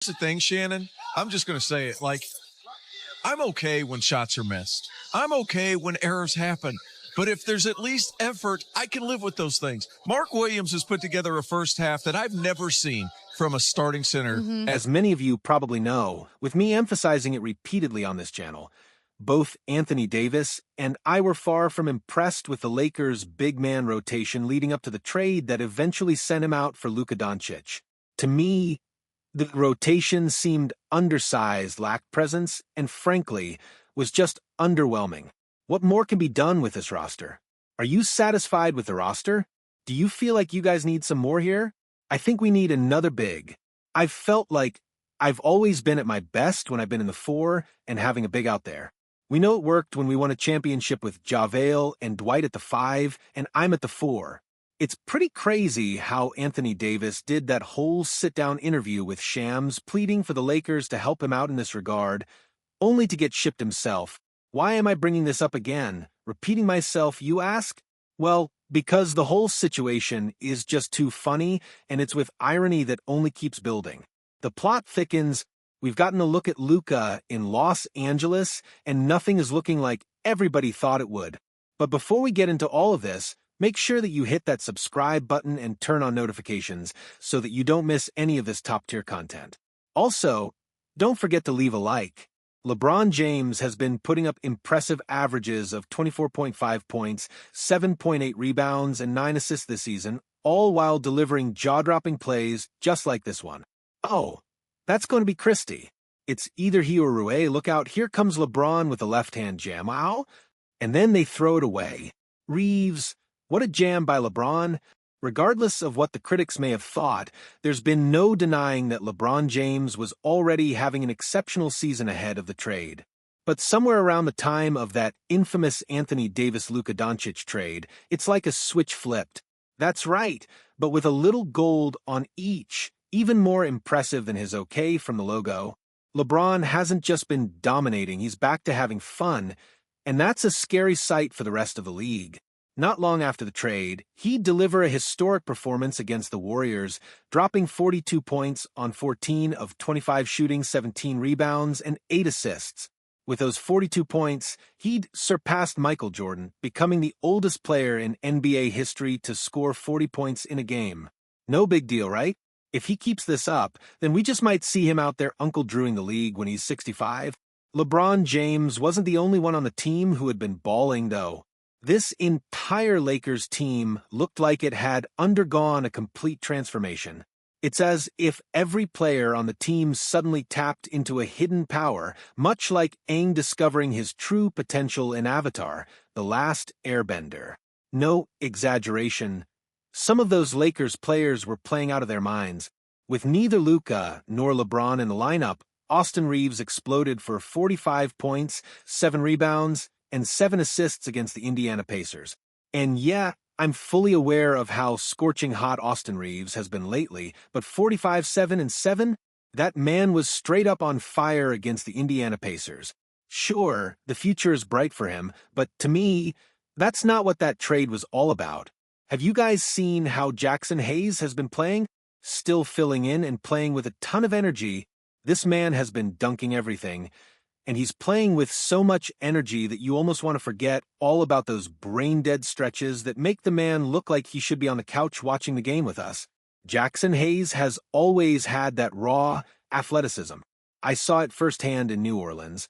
Here's the thing, Shannon. I'm just going to say it. I'm okay when shots are missed. I'm okay when errors happen. But if there's at least effort, I can live with those things. Mark Williams has put together a first half that I've never seen from a starting center. As many of you probably know, with me emphasizing it repeatedly on this channel, both Anthony Davis and I were far from impressed with the Lakers' big man rotation leading up to the trade that eventually sent him out for Luka Doncic. To me, the rotation seemed undersized, lacked presence, and frankly, was just underwhelming. What more can be done with this roster? Are you satisfied with the roster? Do you feel like you guys need some more here? I think we need another big. I've felt like I've always been at my best when I've been in the 4 and having a big out there. We know it worked when we won a championship with JaVale and Dwight at the 5, and I'm at the 4. It's pretty crazy how Anthony Davis did that whole sit-down interview with Shams pleading for the Lakers to help him out in this regard, only to get shipped himself. Why am I bringing this up again? Repeating myself, you ask? Well, because the whole situation is just too funny, and it's with irony that only keeps building. The plot thickens. We've gotten a look at Luka in Los Angeles, and nothing is looking like everybody thought it would. But before we get into all of this, make sure that you hit that subscribe button and turn on notifications so that you don't miss any of this top-tier content. Also, don't forget to leave a like. LeBron James has been putting up impressive averages of 24.5 points, 7.8 rebounds, and 9 assists this season, all while delivering jaw-dropping plays just like this one. Oh, that's going to be Christie. It's either he or Rue. Look out, here comes LeBron with a left-hand jam. Ow! And then they throw it away. Reeves, what a jam by LeBron. Regardless of what the critics may have thought, there's been no denying that LeBron James was already having an exceptional season ahead of the trade. But somewhere around the time of that infamous Anthony Davis-Luka Doncic trade, it's like a switch flipped. That's right, but with a little gold on each, even more impressive than his okay from the logo. LeBron hasn't just been dominating, he's back to having fun, and that's a scary sight for the rest of the league. Not long after the trade, he'd deliver a historic performance against the Warriors, dropping 42 points on 14 of 25 shooting, 17 rebounds, and 8 assists. With those 42 points, he'd surpassed Michael Jordan, becoming the oldest player in NBA history to score 40 points in a game. No big deal, right? If he keeps this up, then we just might see him out there Uncle Drewing the league when he's 65. LeBron James wasn't the only one on the team who had been balling, though. This entire Lakers team looked like it had undergone a complete transformation. It's as if every player on the team suddenly tapped into a hidden power, much like Aang discovering his true potential in Avatar, The Last Airbender. No exaggeration. Some of those Lakers players were playing out of their minds. With neither Luka nor LeBron in the lineup, Austin Reeves exploded for 45 points, 7 rebounds, and 7 assists against the Indiana Pacers. And yeah, I'm fully aware of how scorching hot Austin Reeves has been lately, but 45, 7, and 7? That man was straight up on fire against the Indiana Pacers. Sure, the future is bright for him, but to me, that's not what that trade was all about. Have you guys seen how Jackson Hayes has been playing? Still filling in and playing with a ton of energy. This man has been dunking everything. And he's playing with so much energy that you almost want to forget all about those brain-dead stretches that make the man look like he should be on the couch watching the game with us. Jackson Hayes has always had that raw athleticism. I saw it firsthand in New Orleans,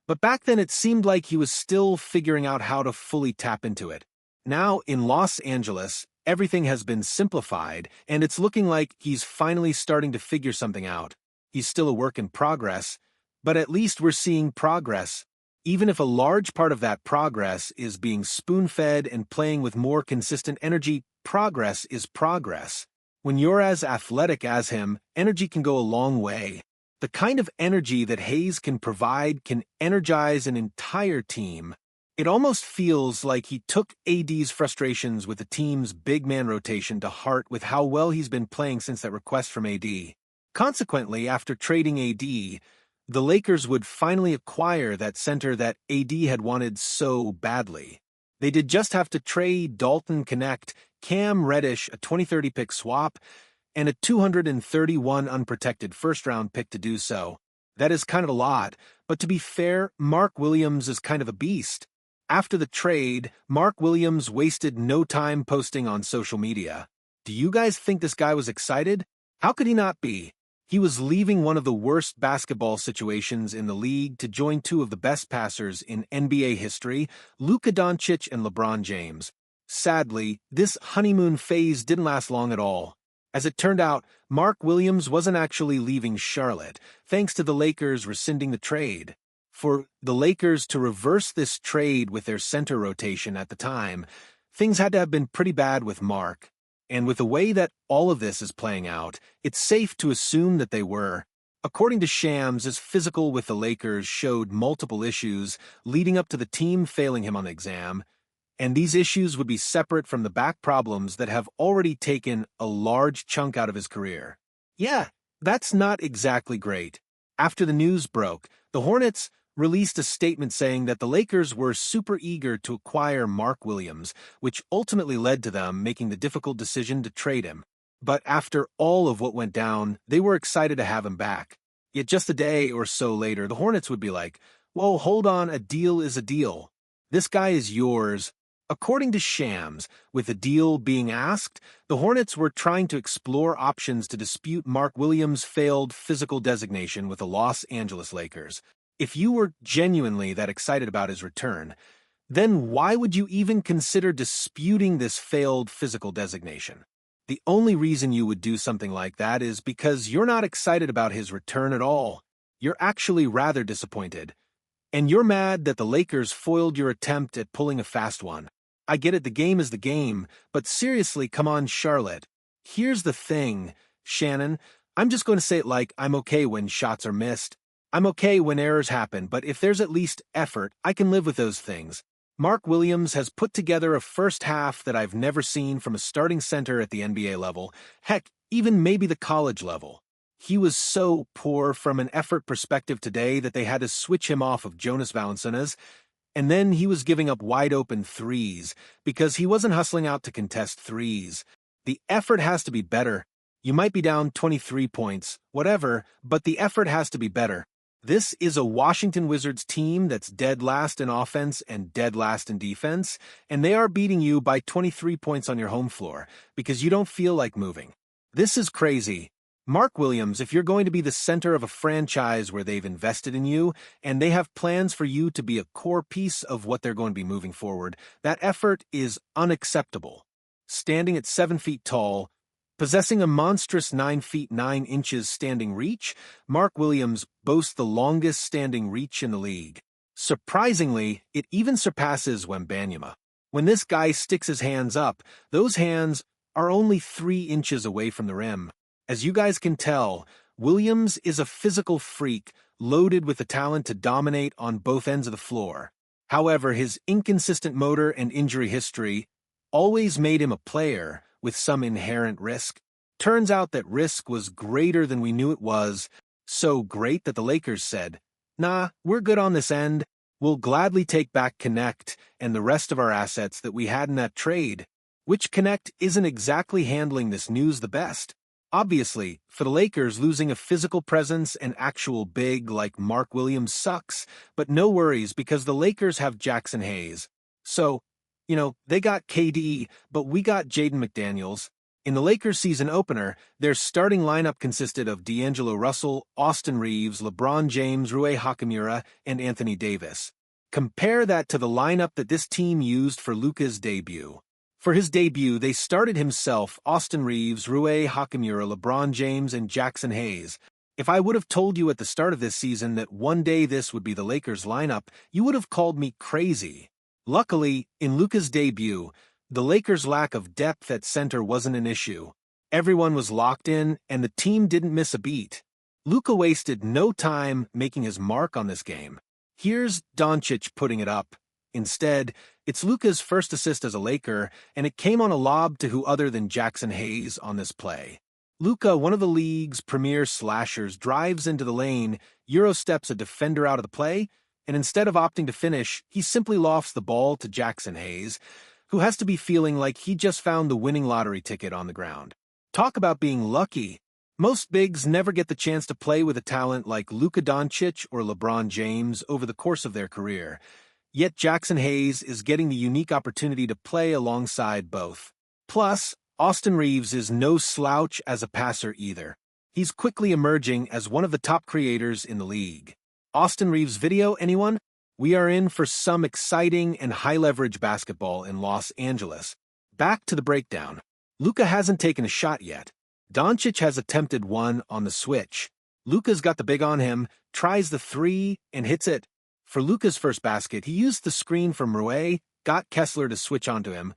but back then it seemed like he was still figuring out how to fully tap into it. Now, in Los Angeles, everything has been simplified, and it's looking like he's finally starting to figure something out. He's still a work in progress, but at least we're seeing progress, even if a large part of that progress is being spoon-fed and playing with more consistent energy. Progress is progress. When you're as athletic as him, energy can go a long way. The kind of energy that Hayes can provide can energize an entire team. It almost feels like he took AD's frustrations with the team's big man rotation to heart with how well he's been playing since that request from AD. Consequently, after trading AD, the Lakers would finally acquire that center that AD had wanted so badly. They did just have to trade Dalton Connect, Cam Reddish, a 2030 pick swap, and a 231 unprotected first-round pick to do so. That is kind of a lot, but to be fair, Mark Williams is kind of a beast. After the trade, Mark Williams wasted no time posting on social media. Do you guys think this guy was excited? How could he not be? He was leaving one of the worst basketball situations in the league to join two of the best passers in NBA history, Luka Doncic and LeBron James. Sadly, this honeymoon phase didn't last long at all. As it turned out, Mark Williams wasn't actually leaving Charlotte, thanks to the Lakers rescinding the trade. For the Lakers to reverse this trade with their center rotation at the time, things had to have been pretty bad with Mark. And with the way that all of this is playing out, it's safe to assume that they were. According to Shams, his physical with the Lakers showed multiple issues leading up to the team failing him on the exam, and these issues would be separate from the back problems that have already taken a large chunk out of his career. Yeah, that's not exactly great. After the news broke, the Hornets released a statement saying that the Lakers were super eager to acquire Mark Williams, which ultimately led to them making the difficult decision to trade him. But after all of what went down, they were excited to have him back. Yet just a day or so later, the Hornets would be like, "Whoa, hold on, a deal is a deal. This guy is yours." According to Shams, with the deal being asked, the Hornets were trying to explore options to dispute Mark Williams' failed physical designation with the Los Angeles Lakers. If you were genuinely that excited about his return, then why would you even consider disputing this failed physical designation? The only reason you would do something like that is because you're not excited about his return at all. You're actually rather disappointed. And you're mad that the Lakers foiled your attempt at pulling a fast one. I get it, the game is the game, but seriously, come on, Charlotte. Here's the thing, Shannon. I'm just going to say it like I'm okay when shots are missed. I'm okay when errors happen, but if there's at least effort, I can live with those things. Mark Williams has put together a first half that I've never seen from a starting center at the NBA level, heck, even maybe the college level. He was so poor from an effort perspective today that they had to switch him off of Jonas Valanciunas, and then he was giving up wide-open threes because he wasn't hustling out to contest threes. The effort has to be better. You might be down 23 points, whatever, but the effort has to be better. This is a Washington Wizards team that's dead last in offense and dead last in defense, and they are beating you by 23 points on your home floor because you don't feel like moving. This is crazy. Mark Williams, if you're going to be the center of a franchise where they've invested in you and they have plans for you to be a core piece of what they're going to be moving forward, that effort is unacceptable. Standing at 7 feet tall, possessing a monstrous 9 feet 9 inches standing reach, Mark Williams boasts the longest standing reach in the league. Surprisingly, it even surpasses Wembanyama. When this guy sticks his hands up, those hands are only 3 inches away from the rim. As you guys can tell, Williams is a physical freak loaded with the talent to dominate on both ends of the floor. However, his inconsistent motor and injury history always made him a player with some inherent risk. Turns out that risk was greater than we knew it was, so great that the Lakers said, "Nah, we're good on this end. We'll gladly take back Connect and the rest of our assets that we had in that trade," which Connect isn't exactly handling this news the best. Obviously, for the Lakers, losing a physical presence and actual big like Mark Williams sucks, but no worries because the Lakers have Jackson Hayes. So, they got KD, but we got Jaden McDaniels. In the Lakers season opener, their starting lineup consisted of D'Angelo Russell, Austin Reeves, LeBron James, Rui Hachimura, and Anthony Davis. Compare that to the lineup that this team used for Luka's debut. For his debut, they started himself, Austin Reeves, Rui Hachimura, LeBron James, and Jackson Hayes. If I would have told you at the start of this season that one day this would be the Lakers lineup, you would have called me crazy. Luckily, in Luka's debut, the Lakers' lack of depth at center wasn't an issue. Everyone was locked in, and the team didn't miss a beat. Luka wasted no time making his mark on this game. Here's Doncic putting it up. Instead, it's Luka's first assist as a Laker, and it came on a lob to who other than Jackson Hayes on this play. Luka, one of the league's premier slashers, drives into the lane, Euro-steps a defender out of the play, and instead of opting to finish, he simply lofts the ball to Jackson Hayes, who has to be feeling like he just found the winning lottery ticket on the ground. Talk about being lucky. Most bigs never get the chance to play with a talent like Luka Doncic or LeBron James over the course of their career. Yet Jackson Hayes is getting the unique opportunity to play alongside both. Plus, Austin Reeves is no slouch as a passer either. He's quickly emerging as one of the top creators in the league. Austin Reeves video, anyone? We are in for some exciting and high-leverage basketball in Los Angeles. Back to the breakdown. Luka hasn't taken a shot yet. Doncic has attempted one on the switch. Luka's got the big on him, tries the three, and hits it. For Luka's first basket, he used the screen from Rue, got Kessler to switch onto him,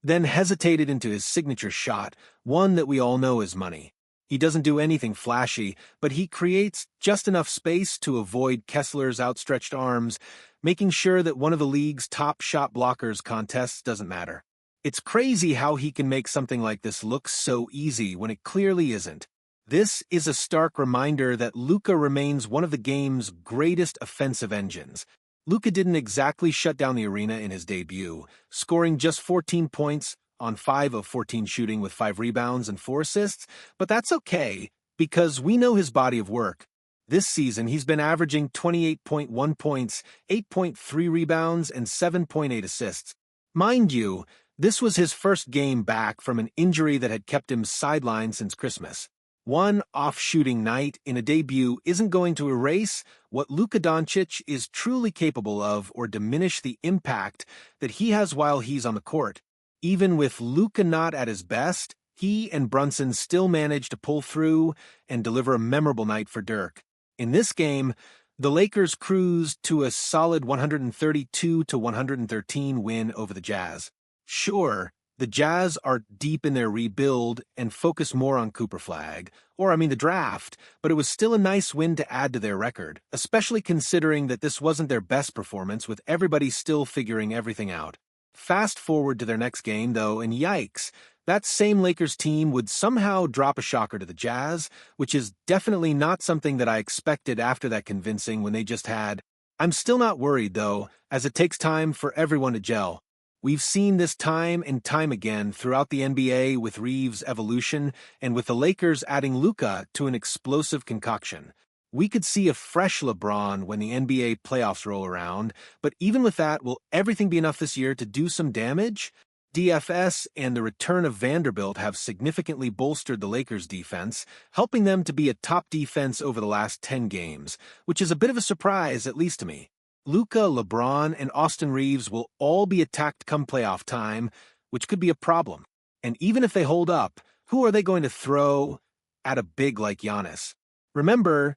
then hesitated into his signature shot, one that we all know is money. He doesn't do anything flashy, but he creates just enough space to avoid Kessler's outstretched arms, making sure that one of the league's top shot blockers contests doesn't matter. It's crazy how he can make something like this look so easy when it clearly isn't. This is a stark reminder that Luka remains one of the game's greatest offensive engines. Luka didn't exactly shut down the arena in his debut, scoring just 14 points on 5 of 14 shooting with 5 rebounds and 4 assists, but that's okay, because we know his body of work. This season, he's been averaging 28.1 points, 8.3 rebounds, and 7.8 assists. Mind you, this was his first game back from an injury that had kept him sidelined since Christmas. One off-shooting night in a debut isn't going to erase what Luka Doncic is truly capable of or diminish the impact that he has while he's on the court. Even with Luka not at his best, he and Brunson still managed to pull through and deliver a memorable night for Dirk. In this game, the Lakers cruised to a solid 132-113 win over the Jazz. Sure, the Jazz are deep in their rebuild and focus more on Cooper Flag, the draft, but it was still a nice win to add to their record, especially considering that this wasn't their best performance with everybody still figuring everything out. Fast forward to their next game, though, and yikes, that same Lakers team would somehow drop a shocker to the Jazz, which is definitely not something that I expected after that convincing when they just had. I'm still not worried, though, as it takes time for everyone to gel. We've seen this time and time again throughout the NBA with Reeves' evolution and with the Lakers adding Luka to an explosive concoction. We could see a fresh LeBron when the NBA playoffs roll around, but even with that, will everything be enough this year to do some damage? DFS and the return of Vanderbilt have significantly bolstered the Lakers' defense, helping them to be a top defense over the last 10 games, which is a bit of a surprise, at least to me. Luka, LeBron, and Austin Reeves will all be attacked come playoff time, which could be a problem. And even if they hold up, who are they going to throw at a big like Giannis? Remember,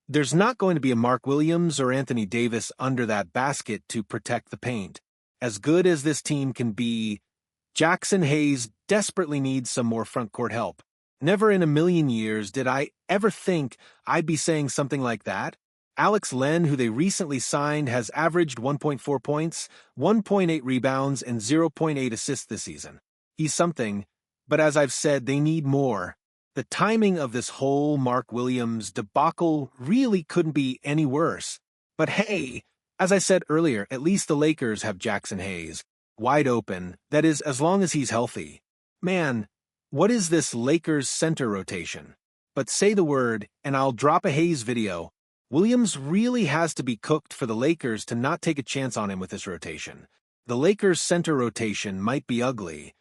there's not going to be a Mark Williams or Anthony Davis under that basket to protect the paint. As good as this team can be, Jackson Hayes desperately needs some more frontcourt help. Never in a million years did I ever think I'd be saying something like that. Alex Len, who they recently signed, has averaged 1.4 points, 1.8 rebounds, and 0.8 assists this season. He's something, but as I've said, they need more. The timing of this whole Mark Williams debacle really couldn't be any worse. But hey, as I said earlier, at least the Lakers have Jackson Hayes. Wide open, that is, as long as he's healthy. Man, what is this Lakers center rotation? But say the word, and I'll drop a Hayes video. Williams really has to be cooked for the Lakers to not take a chance on him with this rotation. The Lakers center rotation might be ugly,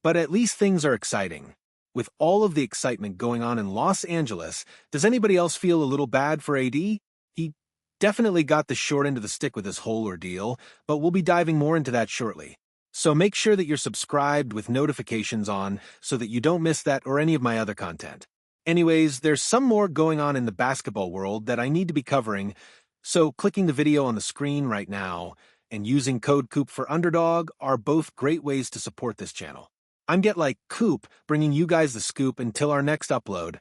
but at least things are exciting. With all of the excitement going on in Los Angeles, does anybody else feel a little bad for AD? He definitely got the short end of the stick with this whole ordeal, but we'll be diving more into that shortly. So make sure that you're subscribed with notifications on so that you don't miss that or any of my other content. Anyways, there's some more going on in the basketball world that I need to be covering, so clicking the video on the screen right now and using code COOP for Underdog are both great ways to support this channel. I'm Get Like Coop, bringing you guys the scoop until our next upload.